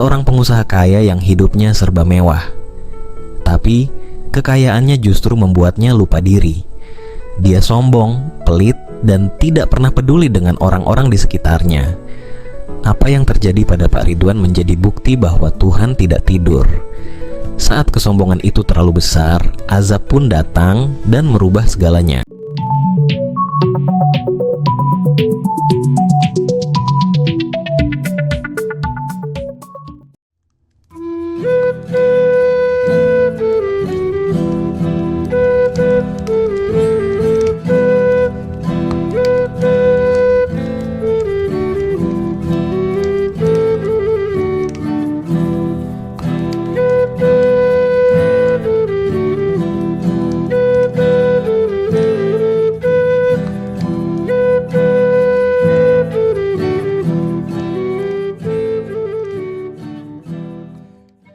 Seorang pengusaha kaya yang hidupnya serba mewah. Tapi, kekayaannya justru membuatnya lupa diri. Dia sombong, pelit, dan tidak pernah peduli dengan orang-orang di sekitarnya. Apa yang terjadi pada Pak Ridwan menjadi bukti bahwa Tuhan tidak tidur. Saat kesombongan itu terlalu besar, azab pun datang dan merubah segalanya.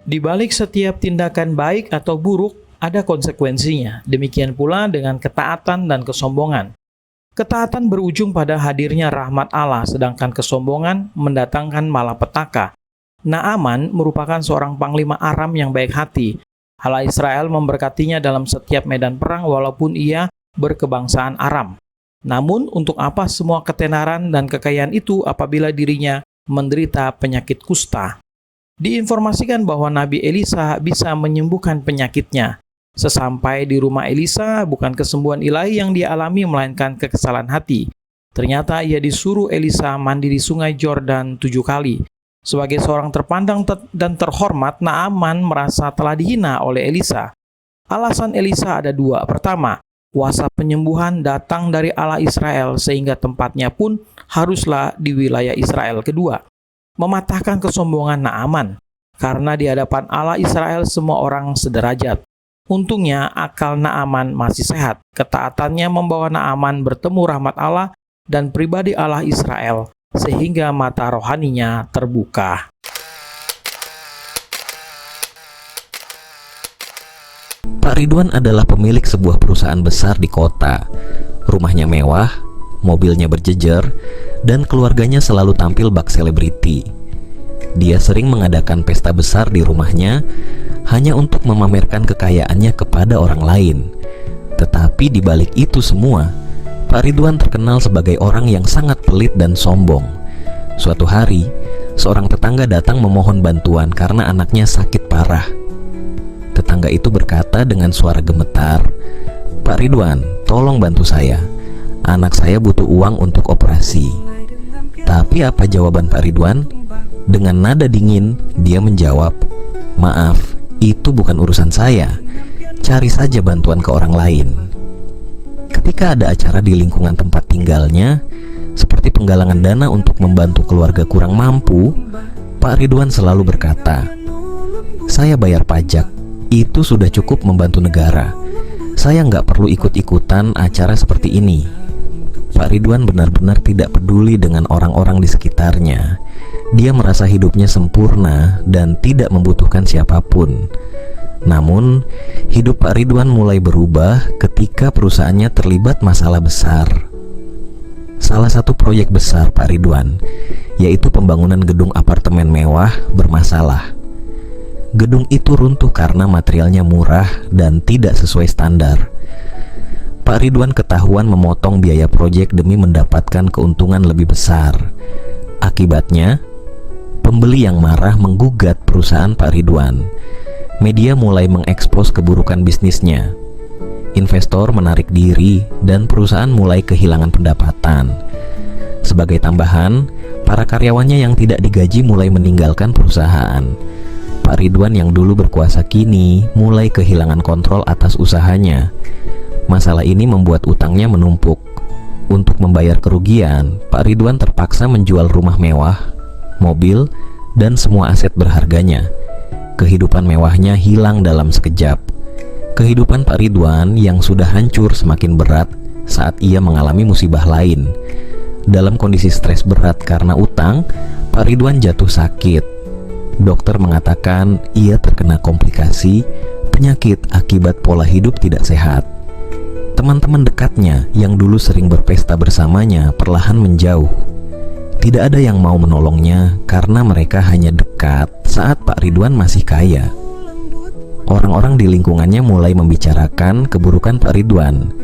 Di balik setiap tindakan baik atau buruk, ada konsekuensinya. Demikian pula dengan ketaatan dan kesombongan. Ketaatan berujung pada hadirnya rahmat Allah, sedangkan kesombongan mendatangkan malapetaka. Naaman merupakan seorang panglima Aram yang baik hati. Allah Israel memberkatinya dalam setiap medan perang walaupun ia berkebangsaan Aram. Namun, untuk apa semua ketenaran dan kekayaan itu apabila dirinya menderita penyakit kusta? Diinformasikan bahwa Nabi Elisa bisa menyembuhkan penyakitnya. Sesampai di rumah Elisa, bukan kesembuhan ilahi yang dia alami, melainkan kekesalan hati. Ternyata ia disuruh Elisa mandi di sungai Yordan 7 kali. Sebagai seorang terpandang dan terhormat, Naaman merasa telah dihina oleh Elisa. Alasan Elisa ada 2. Pertama, kuasa penyembuhan datang dari Allah Israel, sehingga tempatnya pun haruslah di wilayah Israel. Kedua, mematahkan kesombongan Naaman, karena di hadapan Allah Israel semua orang sederajat. Untungnya akal Naaman masih sehat. Ketaatannya membawa Naaman bertemu rahmat Allah dan pribadi Allah Israel, sehingga mata rohaninya terbuka. Pak Ridwan adalah pemilik sebuah perusahaan besar di kota. Rumahnya mewah, mobilnya berjejer, dan keluarganya selalu tampil bak selebriti. Dia sering mengadakan pesta besar di rumahnya hanya untuk memamerkan kekayaannya kepada orang lain. Tetapi di balik itu semua, Pak Ridwan terkenal sebagai orang yang sangat pelit dan sombong. Suatu hari, seorang tetangga datang memohon bantuan karena anaknya sakit parah. Tetangga itu berkata dengan suara gemetar, "Pak Ridwan, tolong bantu saya. Anak saya butuh uang untuk operasi." Tapi apa jawaban Pak Ridwan? Dengan nada dingin, dia menjawab, "Maaf, itu bukan urusan saya. Cari saja bantuan ke orang lain." Ketika ada acara di lingkungan tempat tinggalnya, seperti penggalangan dana untuk membantu keluarga kurang mampu, Pak Ridwan selalu berkata, "Saya bayar pajak, itu sudah cukup membantu negara. Saya nggak perlu ikut-ikutan acara seperti ini." Pak Ridwan benar-benar tidak peduli dengan orang-orang di sekitarnya. Dia merasa hidupnya sempurna dan tidak membutuhkan siapapun. Namun, hidup Pak Ridwan mulai berubah ketika perusahaannya terlibat masalah besar. Salah satu proyek besar Pak Ridwan, yaitu pembangunan gedung apartemen mewah, bermasalah. Gedung itu runtuh karena materialnya murah dan tidak sesuai standar. Pak Ridwan ketahuan memotong biaya proyek demi mendapatkan keuntungan lebih besar. Akibatnya, pembeli yang marah menggugat perusahaan Pak Ridwan. Media mulai mengekspos keburukan bisnisnya. Investor menarik diri dan perusahaan mulai kehilangan pendapatan. Sebagai tambahan, para karyawannya yang tidak digaji mulai meninggalkan perusahaan. Pak Ridwan yang dulu berkuasa kini mulai kehilangan kontrol atas usahanya. Masalah ini membuat utangnya menumpuk. Untuk membayar kerugian, Pak Ridwan terpaksa menjual rumah mewah, mobil, dan semua aset berharganya. Kehidupan mewahnya hilang dalam sekejap. Kehidupan Pak Ridwan yang sudah hancur semakin berat saat ia mengalami musibah lain. Dalam kondisi stres berat karena utang, Pak Ridwan jatuh sakit. Dokter mengatakan ia terkena komplikasi penyakit akibat pola hidup tidak sehat. Teman-teman dekatnya yang dulu sering berpesta bersamanya perlahan menjauh. Tidak ada yang mau menolongnya karena mereka hanya dekat saat Pak Ridwan masih kaya. Orang-orang di lingkungannya mulai membicarakan keburukan Pak Ridwan.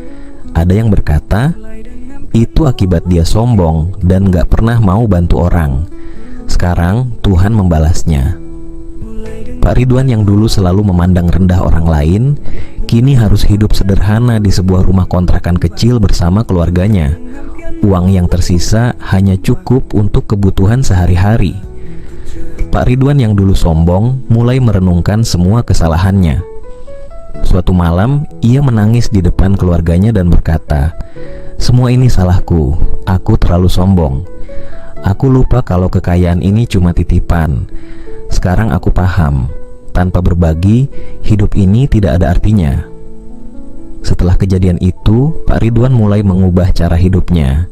Ada yang berkata, itu akibat dia sombong dan gak pernah mau bantu orang. Sekarang Tuhan membalasnya. Pak Ridwan yang dulu selalu memandang rendah orang lain, kini harus hidup sederhana di sebuah rumah kontrakan kecil bersama keluarganya. Uang yang tersisa hanya cukup untuk kebutuhan sehari-hari. Pak Ridwan yang dulu sombong mulai merenungkan semua kesalahannya. Suatu malam, ia menangis di depan keluarganya dan berkata, "Semua ini salahku, aku terlalu sombong. Aku lupa kalau kekayaan ini cuma titipan. Sekarang aku paham, tanpa berbagi, hidup ini tidak ada artinya." Setelah kejadian itu, Pak Ridwan mulai mengubah cara hidupnya.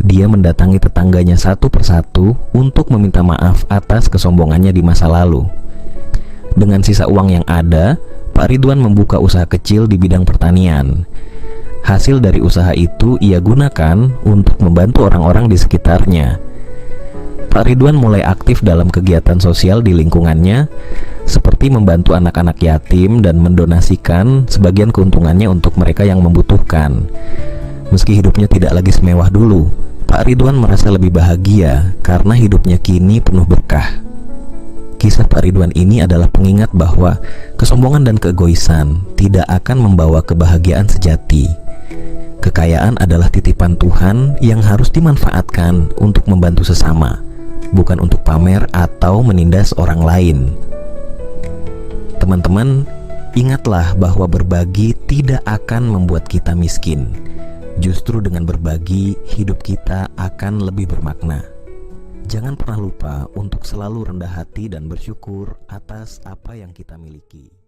Dia mendatangi tetangganya satu persatu untuk meminta maaf atas kesombongannya di masa lalu. Dengan sisa uang yang ada, Pak Ridwan membuka usaha kecil di bidang pertanian. Hasil dari usaha itu ia gunakan untuk membantu orang-orang di sekitarnya. Pak Ridwan mulai aktif dalam kegiatan sosial di lingkungannya, seperti membantu anak-anak yatim dan mendonasikan sebagian keuntungannya untuk mereka yang membutuhkan. Meski hidupnya tidak lagi semewah dulu, Pak Ridwan merasa lebih bahagia karena hidupnya kini penuh berkah. Kisah Pak Ridwan ini adalah pengingat bahwa kesombongan dan keegoisan tidak akan membawa kebahagiaan sejati. Kekayaan adalah titipan Tuhan yang harus dimanfaatkan untuk membantu sesama, bukan untuk pamer atau menindas orang lain. Teman-teman, ingatlah bahwa berbagi tidak akan membuat kita miskin. Justru dengan berbagi, hidup kita akan lebih bermakna. Jangan pernah lupa untuk selalu rendah hati dan bersyukur atas apa yang kita miliki.